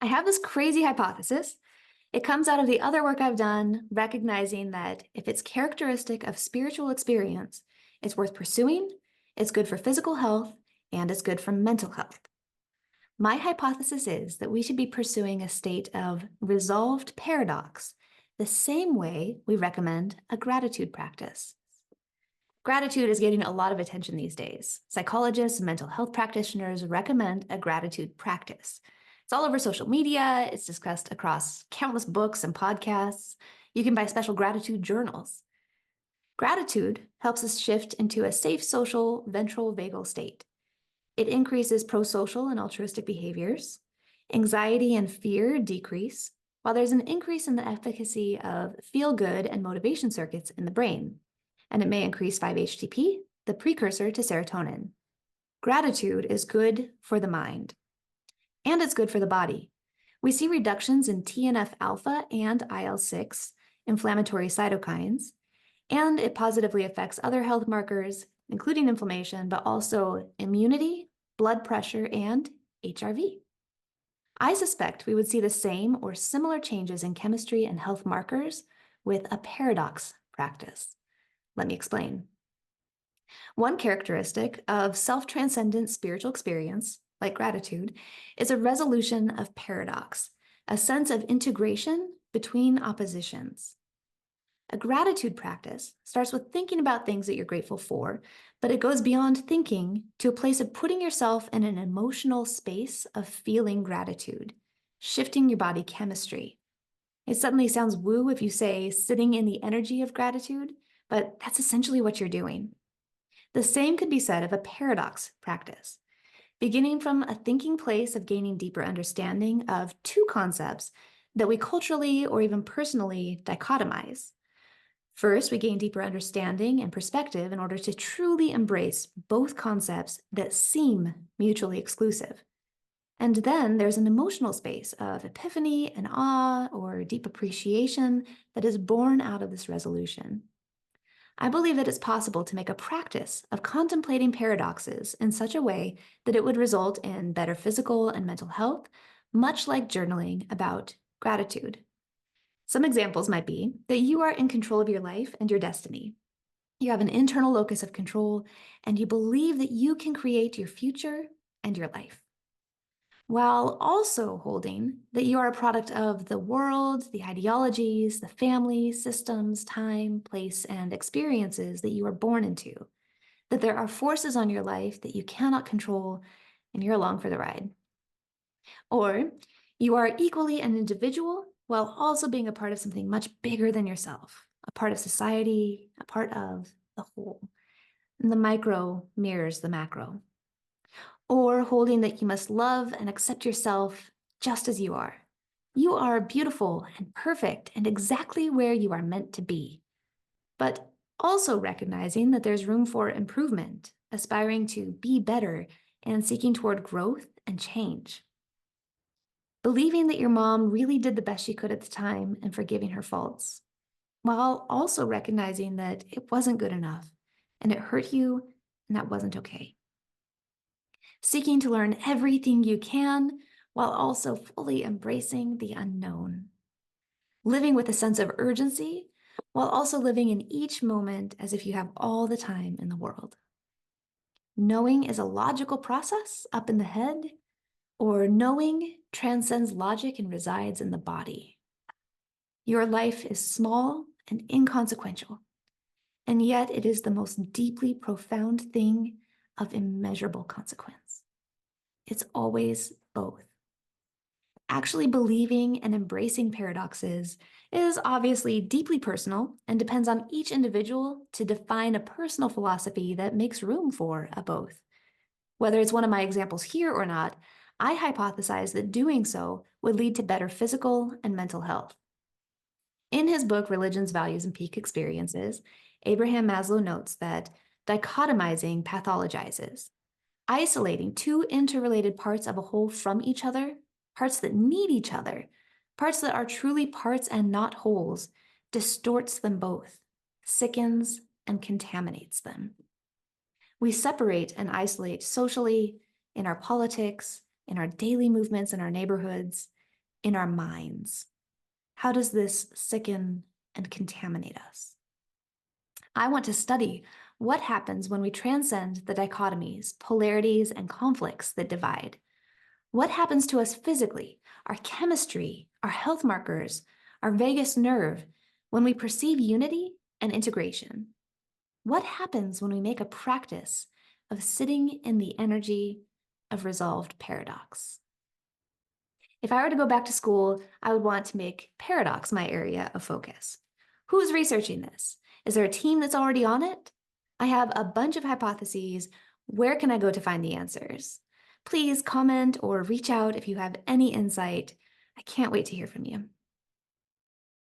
I have this crazy hypothesis. It comes out of the other work I've done, recognizing that if it's characteristic of spiritual experience, it's worth pursuing, it's good for physical health, and it's good for mental health. My hypothesis is that we should be pursuing a state of resolved paradox, the same way we recommend a gratitude practice. Gratitude is getting a lot of attention these days. Psychologists and mental health practitioners recommend a gratitude practice. It's all over social media. It's discussed across countless books and podcasts. You can buy special gratitude journals. Gratitude helps us shift into a safe social ventral vagal state. It increases prosocial and altruistic behaviors. Anxiety and fear decrease, while there's an increase in the efficacy of feel-good and motivation circuits in the brain. And it may increase 5-HTP, the precursor to serotonin. Gratitude is good for the mind. And it's good for the body. We see reductions in TNF-alpha and IL-6, inflammatory cytokines, and it positively affects other health markers, including inflammation, but also immunity, blood pressure, and HRV. I suspect we would see the same or similar changes in chemistry and health markers with a paradox practice. Let me explain. One characteristic of self-transcendent spiritual experience, like gratitude, is a resolution of paradox, a sense of integration between oppositions. A gratitude practice starts with thinking about things that you're grateful for, but it goes beyond thinking to a place of putting yourself in an emotional space of feeling gratitude, shifting your body chemistry. It suddenly sounds woo if you say sitting in the energy of gratitude, but that's essentially what you're doing. The same could be said of a paradox practice, beginning from a thinking place of gaining deeper understanding of two concepts that we culturally or even personally dichotomize. First, we gain deeper understanding and perspective in order to truly embrace both concepts that seem mutually exclusive. And then there's an emotional space of epiphany and awe or deep appreciation that is born out of this resolution. I believe that it's possible to make a practice of contemplating paradoxes in such a way that it would result in better physical and mental health, much like journaling about gratitude. Some examples might be that you are in control of your life and your destiny. You have an internal locus of control, and you believe that you can create your future and your life, while also holding that you are a product of the world, the ideologies, the family, systems, time, place, and experiences that you are born into, that there are forces on your life that you cannot control, and you're along for the ride. Or you are equally an individual while also being a part of something much bigger than yourself, a part of society, a part of the whole. And the micro mirrors the macro. Or holding that you must love and accept yourself just as you are. You are beautiful and perfect and exactly where you are meant to be. But also recognizing that there's room for improvement, aspiring to be better, and seeking toward growth and change. Believing that your mom really did the best she could at the time and forgiving her faults, while also recognizing that it wasn't good enough and it hurt you and that wasn't okay. Seeking to learn everything you can while also fully embracing the unknown. Living with a sense of urgency while also living in each moment as if you have all the time in the world. Knowing is a logical process up in the head, or knowing transcends logic and resides in the body. Your life is small and inconsequential, and yet it is the most deeply profound thing of immeasurable consequence. It's always both. Actually believing and embracing paradoxes is obviously deeply personal and depends on each individual to define a personal philosophy that makes room for a both. Whether it's one of my examples here or not, I hypothesize that doing so would lead to better physical and mental health. In his book, Religions, Values, and Peak Experiences, Abraham Maslow notes that dichotomizing pathologizes. Isolating two interrelated parts of a whole from each other, parts that need each other, parts that are truly parts and not wholes, distorts them both, sickens and contaminates them. We separate and isolate socially, in our politics, in our daily movements in our neighborhoods, in our minds? How does this sicken and contaminate us? I want to study what happens when we transcend the dichotomies, polarities, and conflicts that divide. What happens to us physically, our chemistry, our health markers, our vagus nerve, when we perceive unity and integration? What happens when we make a practice of sitting in the energy of resolved paradox? If I were to go back to school, I would want to make paradox my area of focus. Who's researching this? Is there a team that's already on it? I have a bunch of hypotheses. Where can I go to find the answers? Please comment or reach out if you have any insight. I can't wait to hear from you.